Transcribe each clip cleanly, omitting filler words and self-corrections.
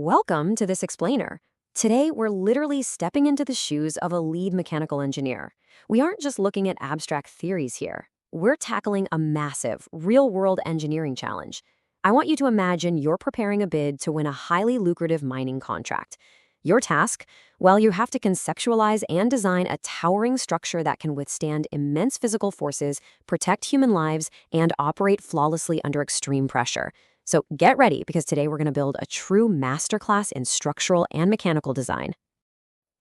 Welcome to this explainer. Today, we're literally stepping into the shoes of a lead mechanical engineer. We aren't just looking at abstract theories here. We're tackling a massive, real-world engineering challenge. I want you to imagine you're preparing a bid to win a highly lucrative mining contract. Your task? Well, you have to conceptualize and design a towering structure that can withstand immense physical forces, protect human lives, and operate flawlessly under extreme pressure. So get ready, because today we're going to build a true masterclass in structural and mechanical design.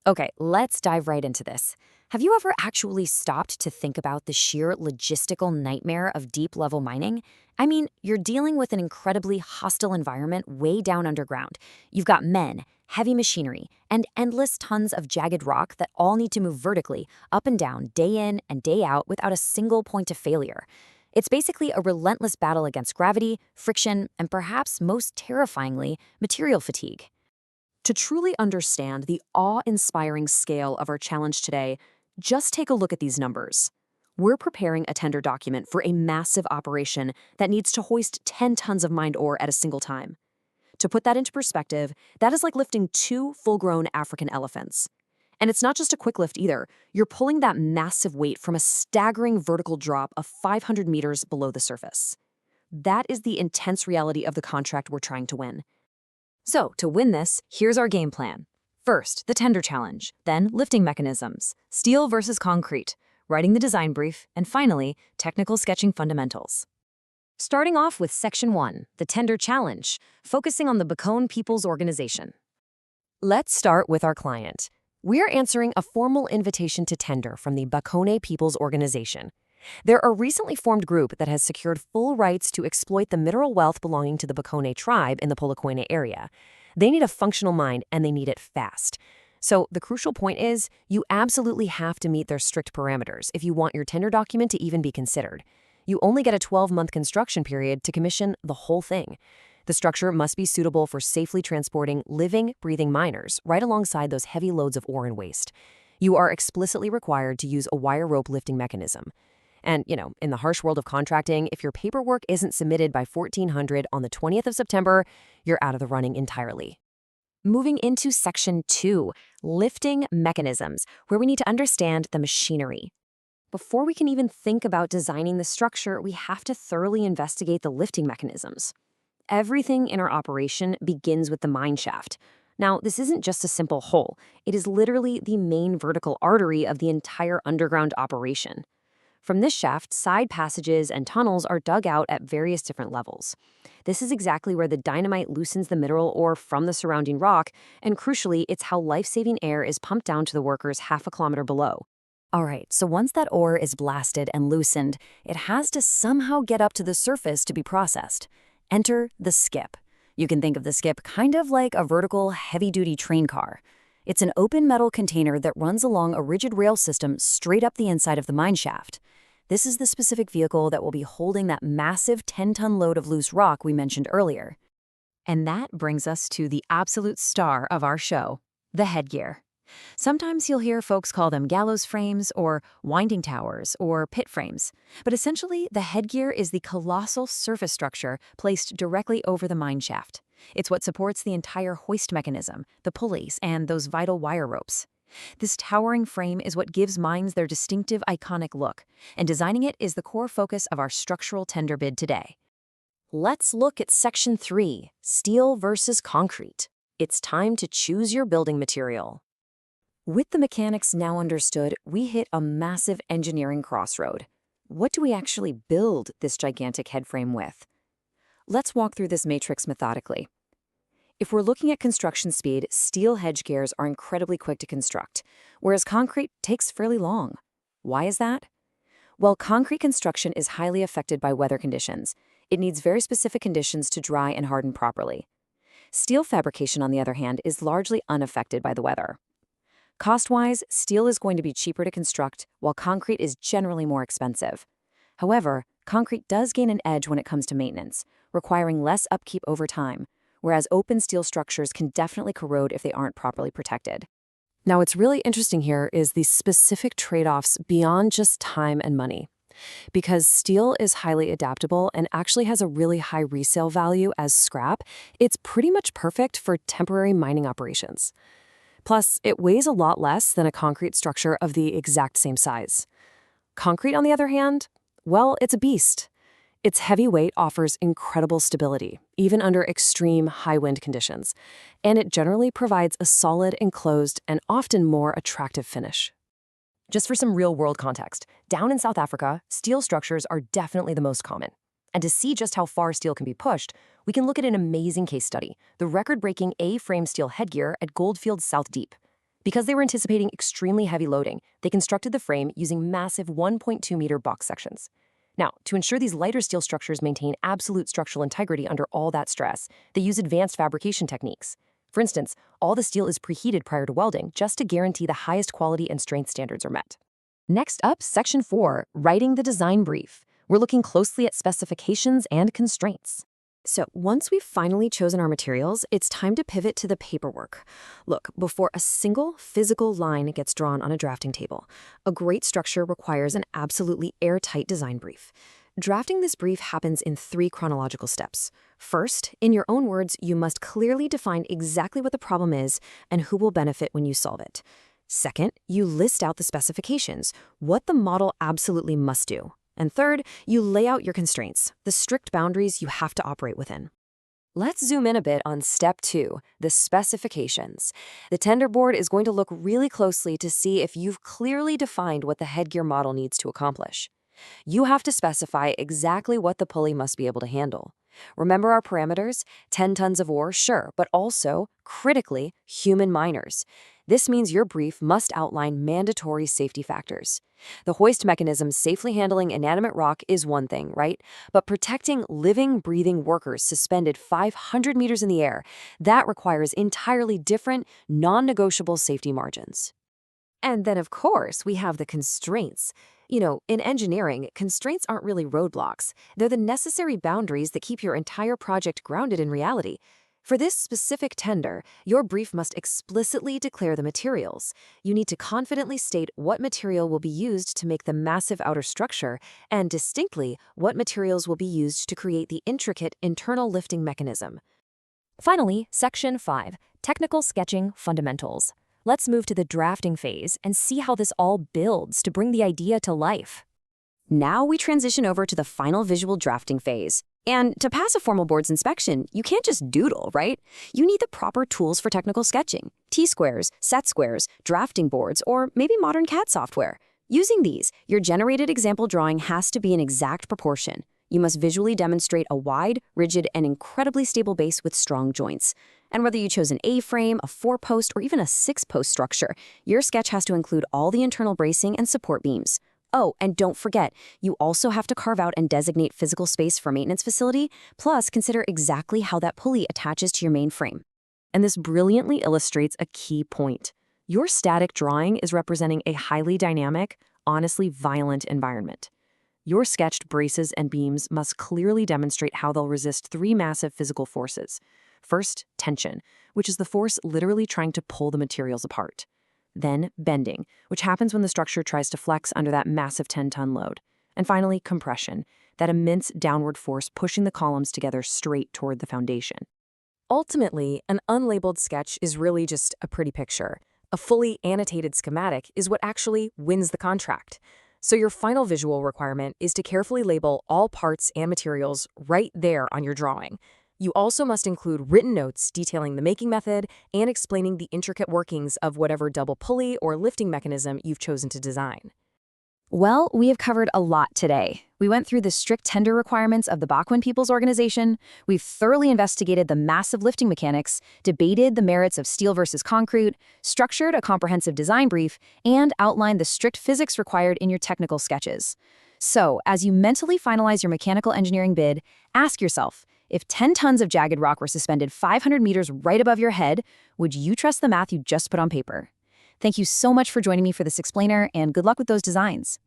Okay, let's dive right into this. Have you ever actually stopped to think about the sheer logistical nightmare of deep-level mining? I mean, you're dealing with an incredibly hostile environment way down underground. You've got men, heavy machinery, and endless tons of jagged rock that all need to move vertically, up and down, day in and day out without a single point of failure. It's basically a relentless battle against gravity, friction, and perhaps most terrifyingly, material fatigue. To truly understand the awe-inspiring scale of our challenge today, just take a look at these numbers. We're preparing a tender document for a massive operation that needs to hoist 10 tons of mined ore at a single time. To put that into perspective, that is like lifting 2 full-grown African elephants. And it's not just a quick lift either. You're pulling that massive weight from a staggering vertical drop of 500 meters below the surface. That is the intense reality of the contract we're trying to win. So, to win this, here's our game plan. First, the tender challenge, then lifting mechanisms, steel versus concrete, writing the design brief, and finally, technical sketching fundamentals. Starting off with Section 1, the tender challenge, focusing on the Bacone People's Organization. Let's start with our client. We're answering a formal invitation to tender from the Bacone People's Organization. They're a recently formed group that has secured full rights to exploit the mineral wealth belonging to the Bacone tribe in the Polokwane area. They need a functional mine, and they need it fast. So the crucial point is, you absolutely have to meet their strict parameters if you want your tender document to even be considered. You only get a 12-month construction period to commission the whole thing. The structure must be suitable for safely transporting living, breathing miners right alongside those heavy loads of ore and waste. You are explicitly required to use a wire rope lifting mechanism. And, in the harsh world of contracting, if your paperwork isn't submitted by 1400 on the 20th of September, you're out of the running entirely. Moving into Section 2, lifting mechanisms, where we need to understand the machinery. Before we can even think about designing the structure, we have to thoroughly investigate the lifting mechanisms. Everything in our operation begins with the mine shaft. Now, this isn't just a simple hole. It is literally the main vertical artery of the entire underground operation. From this shaft, side passages and tunnels are dug out at various different levels. This is exactly where the dynamite loosens the mineral ore from the surrounding rock, and crucially, it's how life-saving air is pumped down to the workers half a kilometer below. All right, so once that ore is blasted and loosened, it has to somehow get up to the surface to be processed. Enter the skip. You can think of the skip kind of like a vertical, heavy-duty train car. It's an open metal container that runs along a rigid rail system straight up the inside of the mine shaft. This is the specific vehicle that will be holding that massive 10-ton load of loose rock we mentioned earlier. And that brings us to the absolute star of our show, the headgear. Sometimes you'll hear folks call them gallows frames or winding towers or pit frames. But essentially, the headgear is the colossal surface structure placed directly over the mine shaft. It's what supports the entire hoist mechanism, the pulleys, and those vital wire ropes. This towering frame is what gives mines their distinctive, iconic look, and designing it is the core focus of our structural tender bid today. Let's look at Section 3, steel versus concrete. It's time to choose your building material. With the mechanics now understood, we hit a massive engineering crossroad. What do we actually build this gigantic headframe with? Let's walk through this matrix methodically. If we're looking at construction speed, steel hedge gears are incredibly quick to construct, whereas concrete takes fairly long. Why is that? Well, concrete construction is highly affected by weather conditions. It needs very specific conditions to dry and harden properly. Steel fabrication, on the other hand, is largely unaffected by the weather. Cost-wise, steel is going to be cheaper to construct, while concrete is generally more expensive. However, concrete does gain an edge when it comes to maintenance, requiring less upkeep over time, whereas open steel structures can definitely corrode if they aren't properly protected. Now, what's really interesting here is the specific trade-offs beyond just time and money. Because steel is highly adaptable and actually has a really high resale value as scrap, it's pretty much perfect for temporary mining operations. Plus, it weighs a lot less than a concrete structure of the exact same size. Concrete, on the other hand, well, it's a beast. Its heavy weight offers incredible stability, even under extreme high wind conditions, and it generally provides a solid, enclosed, and often more attractive finish. Just for some real-world context, down in South Africa, steel structures are definitely the most common. And to see just how far steel can be pushed, we can look at an amazing case study, the record-breaking A-frame steel headgear at Goldfields South Deep. Because they were anticipating extremely heavy loading, they constructed the frame using massive 1.2-meter box sections. Now, to ensure these lighter steel structures maintain absolute structural integrity under all that stress, they use advanced fabrication techniques. For instance, all the steel is preheated prior to welding just to guarantee the highest quality and strength standards are met. Next up, Section 4, Writing the Design Brief. We're looking closely at specifications and constraints. So once we've finally chosen our materials, it's time to pivot to the paperwork. Look, before a single physical line gets drawn on a drafting table, a great structure requires an absolutely airtight design brief. Drafting this brief happens in 3 chronological steps. First, in your own words, you must clearly define exactly what the problem is and who will benefit when you solve it. Second, you list out the specifications, what the model absolutely must do. And third, you lay out your constraints, the strict boundaries you have to operate within. Let's zoom in a bit on step 2, the specifications. The tender board is going to look really closely to see if you've clearly defined what the headgear model needs to accomplish. You have to specify exactly what the pulley must be able to handle. Remember our parameters? 10 tons of ore, sure, but also, critically, human miners. This means your brief must outline mandatory safety factors. The hoist mechanism safely handling inanimate rock is one thing, right? But protecting living, breathing workers suspended 500 meters in the air, that requires entirely different, non-negotiable safety margins. And then, of course, we have the constraints. You know, in engineering, constraints aren't really roadblocks. They're the necessary boundaries that keep your entire project grounded in reality. For this specific tender, your brief must explicitly declare the materials. You need to confidently state what material will be used to make the massive outer structure, and distinctly what materials will be used to create the intricate internal lifting mechanism. Finally, Section 5, Technical Sketching Fundamentals. Let's move to the drafting phase and see how this all builds to bring the idea to life. Now we transition over to the final visual drafting phase. And to pass a formal board's inspection, you can't just doodle, right? You need the proper tools for technical sketching: T-squares, set squares, drafting boards, or maybe modern CAD software. Using these, your generated example drawing has to be in exact proportion. You must visually demonstrate a wide, rigid, and incredibly stable base with strong joints. And whether you chose an A-frame, a 4-post, or even a 6-post structure, your sketch has to include all the internal bracing and support beams. Oh, and don't forget, you also have to carve out and designate physical space for maintenance facility, plus consider exactly how that pulley attaches to your main frame. And this brilliantly illustrates a key point. Your static drawing is representing a highly dynamic, honestly violent environment. Your sketched braces and beams must clearly demonstrate how they'll resist 3 massive physical forces. First, tension, which is the force literally trying to pull the materials apart. Then, bending, which happens when the structure tries to flex under that massive 10-ton load. And finally, compression, that immense downward force pushing the columns together straight toward the foundation. Ultimately, an unlabeled sketch is really just a pretty picture. A fully annotated schematic is what actually wins the contract. So your final visual requirement is to carefully label all parts and materials right there on your drawing. You also must include written notes detailing the making method and explaining the intricate workings of whatever double pulley or lifting mechanism you've chosen to design. Well, we have covered a lot today. We went through the strict tender requirements of the Bachman People's Organization, we've thoroughly investigated the massive lifting mechanics, debated the merits of steel versus concrete, structured a comprehensive design brief, and outlined the strict physics required in your technical sketches. So, as you mentally finalize your mechanical engineering bid, ask yourself, if 10 tons of jagged rock were suspended 500 meters right above your head, would you trust the math you just put on paper? Thank you so much for joining me for this explainer, and good luck with those designs.